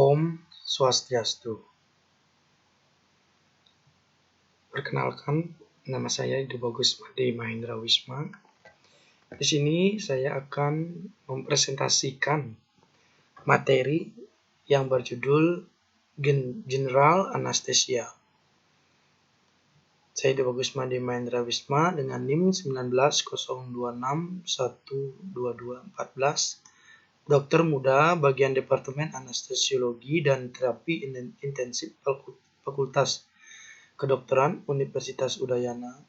Om Swastiastu. Perkenalkan, nama saya Ido Bagus Made Mahendra Wisma. Di sini saya akan mempresentasikan materi yang berjudul General Anesthesia. Saya Ido Bagus Made Mahendra Wisma dengan NIM 1902612214. Dokter muda bagian Departemen Anestesiologi dan Terapi Intensif Fakultas Kedokteran Universitas Udayana,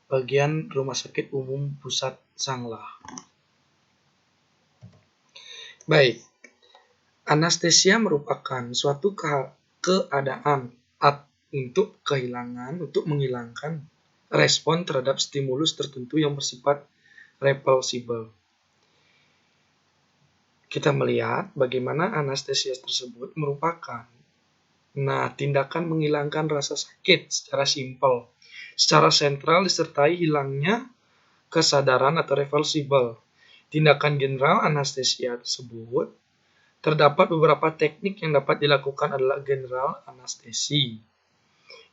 bagian Rumah Sakit Umum Pusat Sanglah. Baik, anestesia merupakan suatu keadaan untuk menghilangkan respon terhadap stimulus tertentu yang bersifat repulsibel. Kita melihat bagaimana anestesia tersebut merupakan tindakan menghilangkan rasa sakit secara simpel, secara sentral disertai hilangnya kesadaran atau reversible. Tindakan general anestesia tersebut terdapat beberapa teknik yang dapat dilakukan adalah general anestesi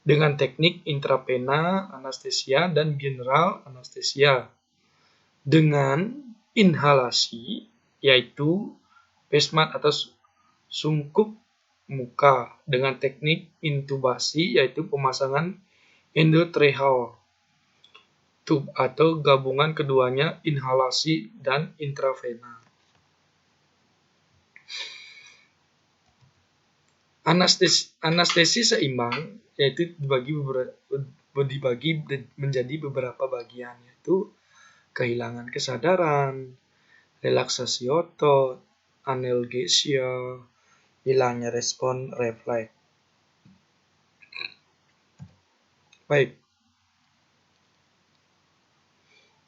dengan teknik intravena anestesia dan general anestesia dengan inhalasi, yaitu pesmat atau sungkup muka, dengan teknik intubasi, yaitu pemasangan endotracheal tube atau gabungan keduanya inhalasi dan intravena. Anestesi seimbang yaitu dibagi menjadi beberapa bagian, yaitu kehilangan kesadaran, relaksasi otot, analgesia, hilangnya respon refleks. Baik.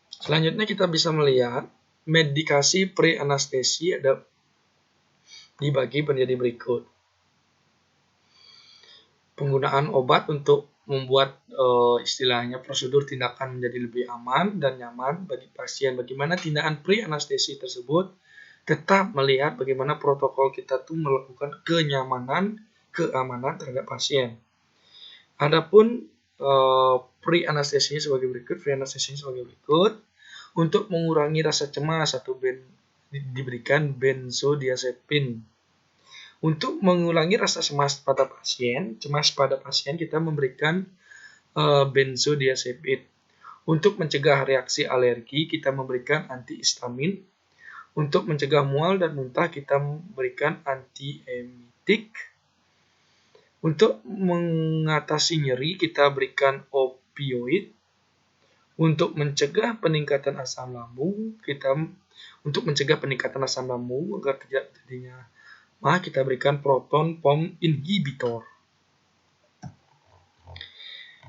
Selanjutnya kita bisa melihat medikasi pre-anestesi ada dibagi menjadi berikut. Penggunaan obat untuk membuat istilahnya prosedur tindakan menjadi lebih aman dan nyaman bagi pasien. Bagaimana tindakan pre-anestesi tersebut tetap melihat bagaimana protokol kita tuh melakukan keamanan terhadap pasien. Adapun pre-anestesinya sebagai berikut. Untuk mengurangi rasa cemas atau diberikan benzodiazepin. Untuk mengurangi rasa cemas pada pasien kita memberikan benzodiazepin. Untuk mencegah reaksi alergi kita memberikan antihistamin. Untuk mencegah mual dan muntah kita memberikan antiemetik. Untuk mengatasi nyeri kita berikan opioid. Untuk mencegah peningkatan asam lambung agar tidak terjadinya kita berikan proton pump inhibitor.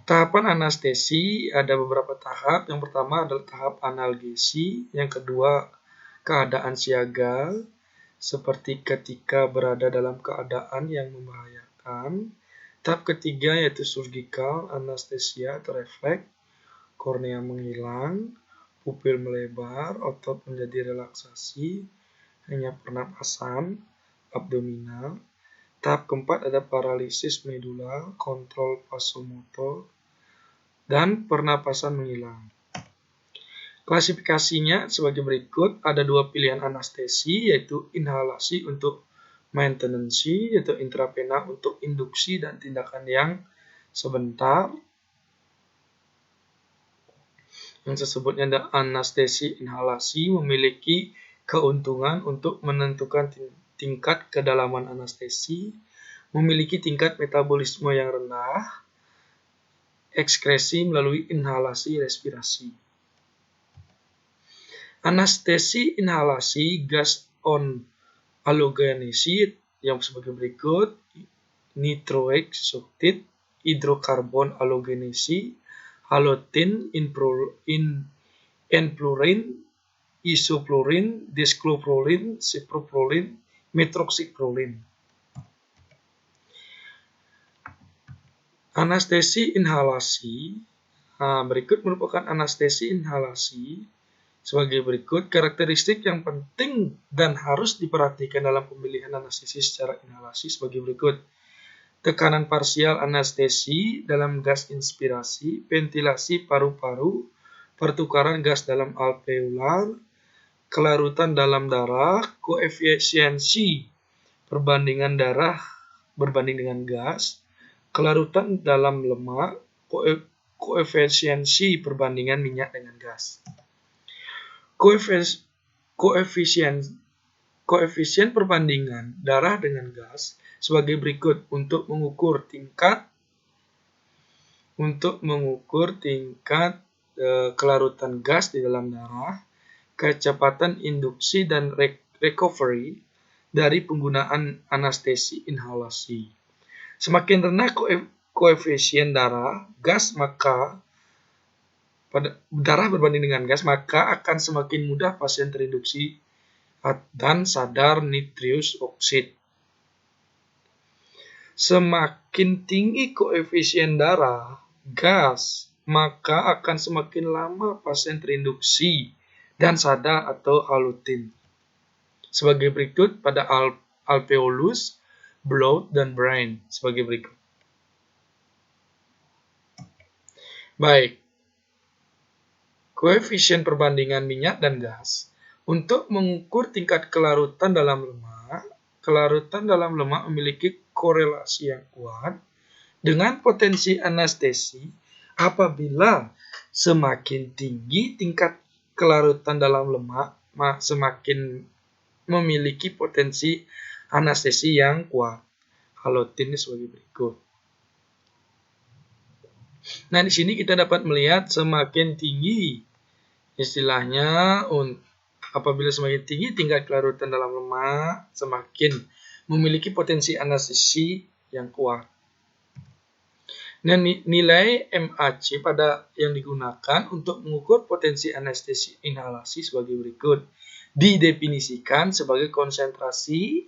Tahapan anestesi ada beberapa tahap. Yang pertama adalah tahap analgesi, yang kedua keadaan siaga seperti ketika berada dalam keadaan yang membahayakan. Tahap ketiga yaitu surgical anestesia atau refleks. Kornea menghilang, pupil melebar, otot menjadi relaksasi, hanya pernapasan abdominal. Tahap keempat ada paralisis medula, kontrol vasomotor, dan pernapasan menghilang. Klasifikasinya sebagai berikut, ada dua pilihan anestesi, yaitu inhalasi untuk maintenance, yaitu intravena untuk induksi dan tindakan yang sebentar. Yang tersebutnya ada anestesi inhalasi memiliki keuntungan untuk menentukan tingkat kedalaman anestesi, memiliki tingkat metabolisme yang rendah, ekskresi melalui inhalasi respirasi. Anestesi inhalasi gas on halogenasi yang sebagai berikut: nitroic oxide, hidrokarbon halogenasi, halogen, enfluorin, isofluorin, desclofluorin, ciproproline, metroxychloroquine. Anestesi inhalasi berikut merupakan anestesi inhalasi sebagai berikut. Karakteristik yang penting dan harus diperhatikan dalam pemilihan anestesi secara inhalasi sebagai berikut. Tekanan parsial anestesi dalam gas inspirasi, ventilasi paru-paru, pertukaran gas dalam alveolar, kelarutan dalam darah, koefisiensi perbandingan darah berbanding dengan gas, kelarutan dalam lemak, koefisiensi perbandingan minyak dengan gas. Koefisien perbandingan darah dengan gas sebagai berikut untuk mengukur tingkat kelarutan gas di dalam darah, kecepatan induksi dan recovery dari penggunaan anestesi inhalasi. Semakin rendah koefisien darah gas darah berbanding dengan gas, maka akan semakin mudah pasien terinduksi dan sadar nitrous oxide. Semakin tinggi koefisien darah gas, maka akan semakin lama pasien terinduksi dan sadar atau halutin. Sebagai berikut pada alveolus, blood, dan brain sebagai berikut. Baik, koefisien perbandingan minyak dan gas. Untuk mengukur tingkat kelarutan dalam lemak memiliki korelasi yang kuat dengan potensi anestesi apabila semakin tinggi tingkat kelarutan dalam lemak, semakin memiliki potensi anestesi yang kuat. Halutin sebagai berikut. Nah, di sini kita dapat melihat semakin tinggi, istilahnya apabila semakin tinggi tingkat kelarutan dalam lemak, semakin memiliki potensi anestesi yang kuat. Nah, nilai MAC yang digunakan untuk mengukur potensi anestesi inhalasi sebagai berikut. Didefinisikan sebagai konsentrasi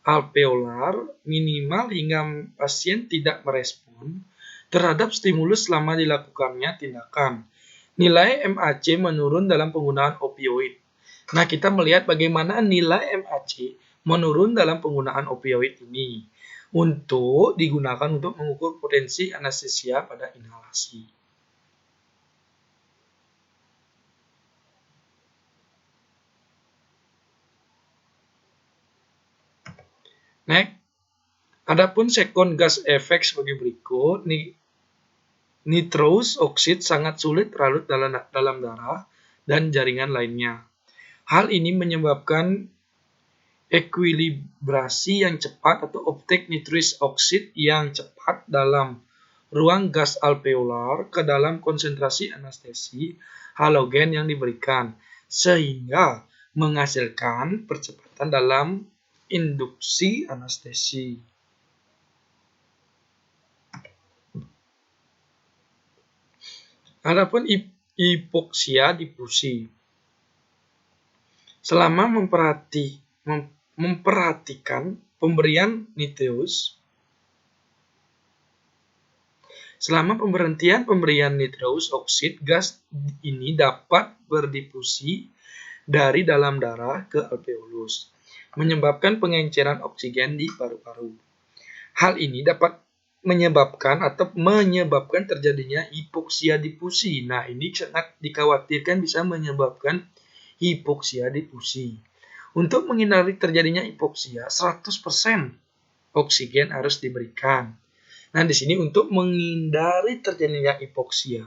alveolar minimal hingga pasien tidak merespon terhadap stimulus selama dilakukannya tindakan. Nilai MAC menurun dalam penggunaan opioid. Nah, kita melihat bagaimana nilai MAC menurun dalam penggunaan opioid ini untuk digunakan untuk mengukur potensi anestesia pada inhalasi. Next, adapun second gas efek sebagai berikut. Nitrous oxide sangat sulit larut dalam darah dan jaringan lainnya. Hal ini menyebabkan ekuilibrasi yang cepat atau uptake nitrous oxide yang cepat dalam ruang gas alveolar ke dalam konsentrasi anestesi halogen yang diberikan, sehingga menghasilkan percepatan dalam induksi anestesi. Adapun hipoksia difusi. Selama memperhatikan pemberian nitrous, selama pemberhentian pemberian nitrous oxide, gas ini dapat berdifusi dari dalam darah ke alveolus, menyebabkan pengenceran oksigen di paru-paru. Hal ini dapat menyebabkan terjadinya hipoksia difusi. Nah, ini sangat dikhawatirkan bisa menyebabkan hipoksia difusi. Untuk menghindari terjadinya hipoksia, 100% oksigen harus diberikan. Nah, di sini untuk menghindari terjadinya hipoksia,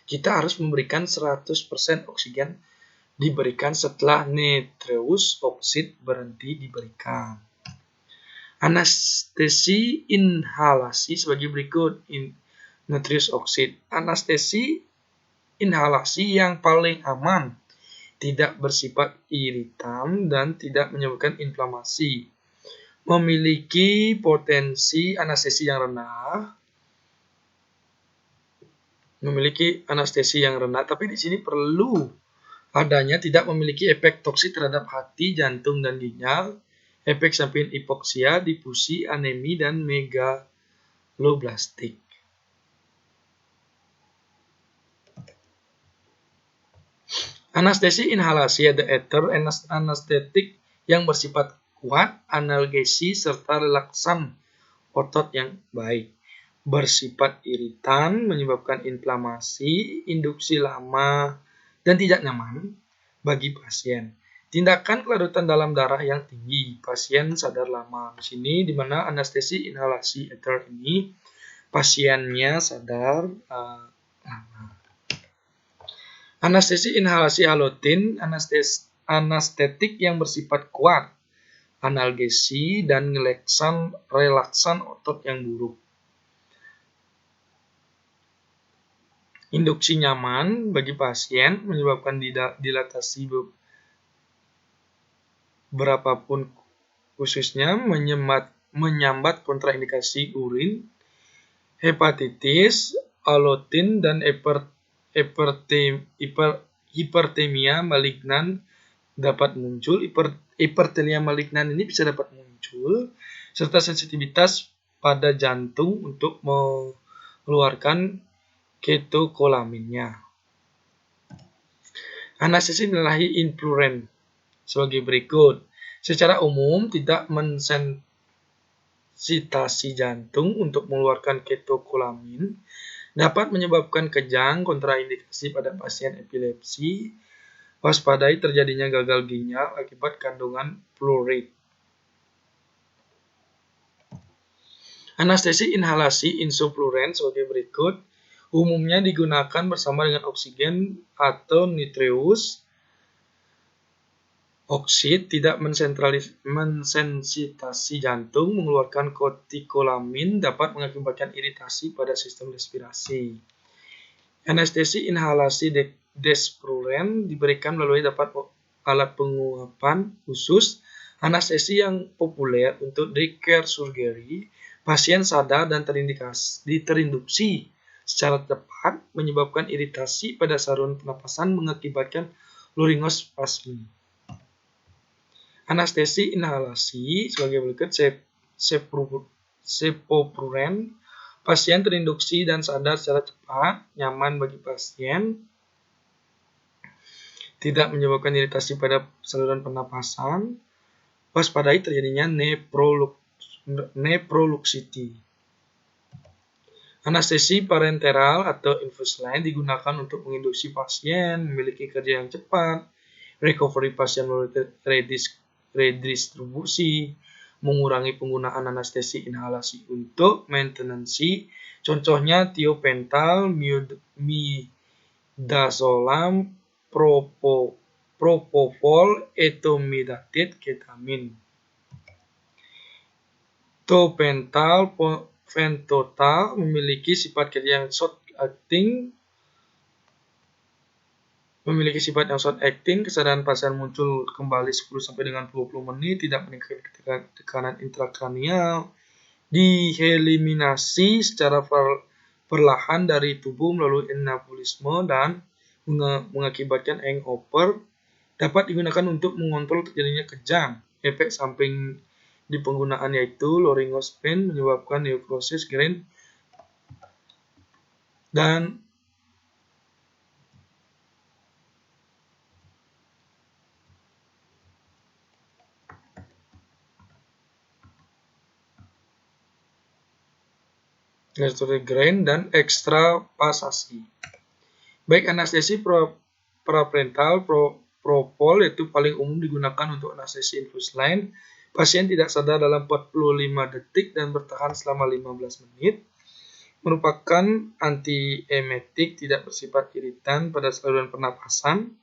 kita harus memberikan 100% oksigen diberikan setelah nitrous oxide berhenti diberikan. Anestesi inhalasi sebagai berikut. Nitrous oxide. Anestesi inhalasi yang paling aman, tidak bersifat iritan dan tidak menyebabkan inflamasi. Memiliki potensi anestesi yang rendah. Tapi di sini perlu adanya tidak memiliki efek toksik terhadap hati, jantung, dan ginjal. Efek samping hipoksia, difusi, anemi, dan megaloblastik. Anestesi inhalasi ada ether, anestetik yang bersifat kuat, analgesi, serta relaksan otot yang baik. Bersifat iritan, menyebabkan inflamasi, induksi lama, dan tidak nyaman bagi pasien. Tindakan kelarutan dalam darah yang tinggi, pasien sadar lama. Di sini di mana anestesi inhalasi ether ini pasiennya sadar lama. Anestesi inhalasi halotin, anestetik yang bersifat kuat, analgesi dan relaksan otot yang buruk. Induksi nyaman bagi pasien menyebabkan dilatasi berapapun, khususnya menyambat kontraindikasi urin, hepatitis, halotin, dan hipertemia malignan dapat muncul. Hipertemia malignan ini bisa dapat muncul, serta sensitivitas pada jantung untuk mengeluarkan ketokolaminnya. Anestesi menyalahi influren sebagai berikut. Secara umum tidak mensensitasi jantung untuk mengeluarkan ketokolamin, dapat menyebabkan kejang, kontraindikasi pada pasien epilepsi, waspadai terjadinya gagal ginjal akibat kandungan fluorid. Anestesi inhalasi insufluren sebagai berikut. Umumnya digunakan bersama dengan oksigen atau nitreus oksid, tidak mensensitasi jantung, mengeluarkan kotikolamin, dapat mengakibatkan iritasi pada sistem respirasi. Anestesi inhalasi desfluren diberikan melalui alat penguapan khusus. Anestesi yang populer untuk daycare surgery, pasien sadar dan terinduksi secara tepat, menyebabkan iritasi pada saluran pernapasan, mengakibatkan laryngospasm. Anestesi inhalasi sebagai berikut. Sevoflurane, pasien terinduksi dan sadar secara cepat, nyaman bagi pasien, tidak menyebabkan iritasi pada saluran pernapasan, waspadai terjadinya nephroluxity. Anestesi parenteral atau infus line digunakan untuk menginduksi pasien memiliki kerja yang cepat, recovery pasien melalui redistribusi, mengurangi penggunaan anestesi inhalasi untuk maintenance. Contohnya thiopental, midazolam, propofol, etomidatit, ketamin. Thiopental, Ventotal memiliki sifat kerja yang short acting, kesadaran pasien muncul kembali 10 sampai dengan 20 menit, tidak meningkatkan tekanan intrakranial, dieliminasi secara perlahan dari tubuh melalui enabolisme dan mengakibatkan hangover, dapat digunakan untuk mengontrol terjadinya kejang. Efek samping di penggunaan yaitu laryngospasm, menyebabkan necrosis gland dan ekstravasasi. Baik anestesi parenteral, propofol itu paling umum digunakan untuk anestesi infus line. Pasien tidak sadar dalam 45 detik dan bertahan selama 15 menit. Merupakan antiemetik, tidak bersifat iritan pada saluran pernapasan.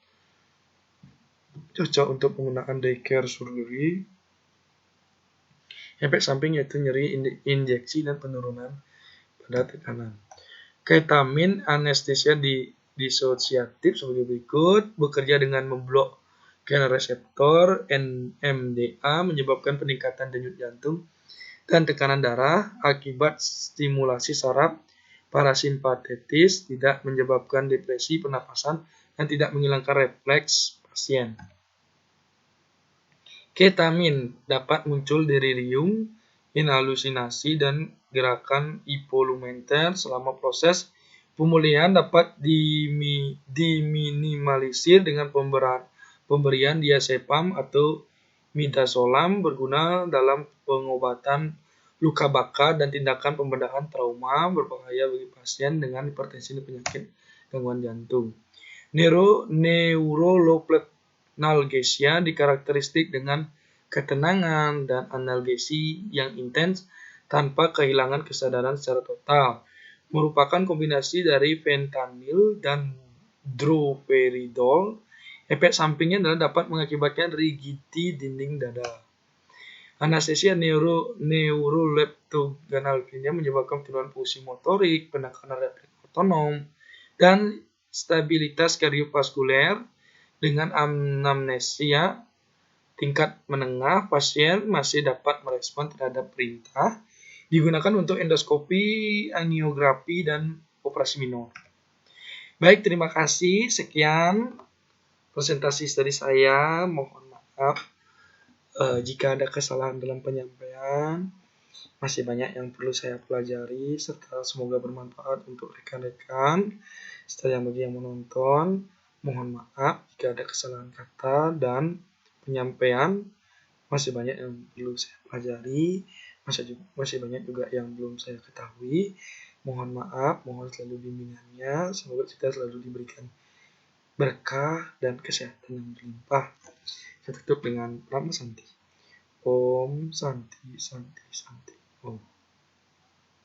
Cocok untuk penggunaan daycare surgery. Efek samping yaitu nyeri injeksi dan penurunan pada tekanan. Ketamin, anestesia disosiatif sebagai berikut. Bekerja dengan memblokir reseptor NMDA, menyebabkan peningkatan denyut jantung dan tekanan darah akibat stimulasi saraf parasimpatetis, tidak menyebabkan depresi pernapasan dan tidak menghilangkan refleks pasien. Ketamin dapat muncul delirium, halusinasi, dan gerakan hipoliumenter selama proses Pemulihan dapat diminimalisir dengan pemberian diazepam atau midazolam berguna dalam pengobatan luka bakar dan tindakan pembedahan trauma berbahaya bagi pasien dengan hipertensi dan penyakit gangguan jantung. Neurolopleptalgesia dikarakteristik dengan ketenangan dan analgesi yang intens tanpa kehilangan kesadaran secara total. Merupakan kombinasi dari fentanyl dan droperidol. Efek sampingnya adalah dapat mengakibatkan rigidity dinding dada. Anestesia neuroleptogenalgia menyebabkan penurunan fungsi motorik, penekanan refleks otonom, dan stabilitas kardiovaskuler. Dengan anamnesia tingkat menengah, pasien masih dapat merespon terhadap perintah. Digunakan untuk endoskopi, angiografi, dan operasi minor. Baik, terima kasih. Sekian presentasi dari saya. Mohon maaf jika ada kesalahan dalam penyampaian. Masih banyak yang perlu saya pelajari, serta semoga bermanfaat untuk rekan-rekan. Setelah bagi yang menonton, mohon maaf jika ada kesalahan kata dan penyampaian. Masih banyak yang perlu saya pelajari, masih banyak juga yang belum saya ketahui. Mohon maaf, mohon selalu bimbingannya. Semoga kita selalu diberikan berkah dan kesehatan yang berlimpah. Saya tutup dengan Rama Santi. Om Santi Santi Santi. Om.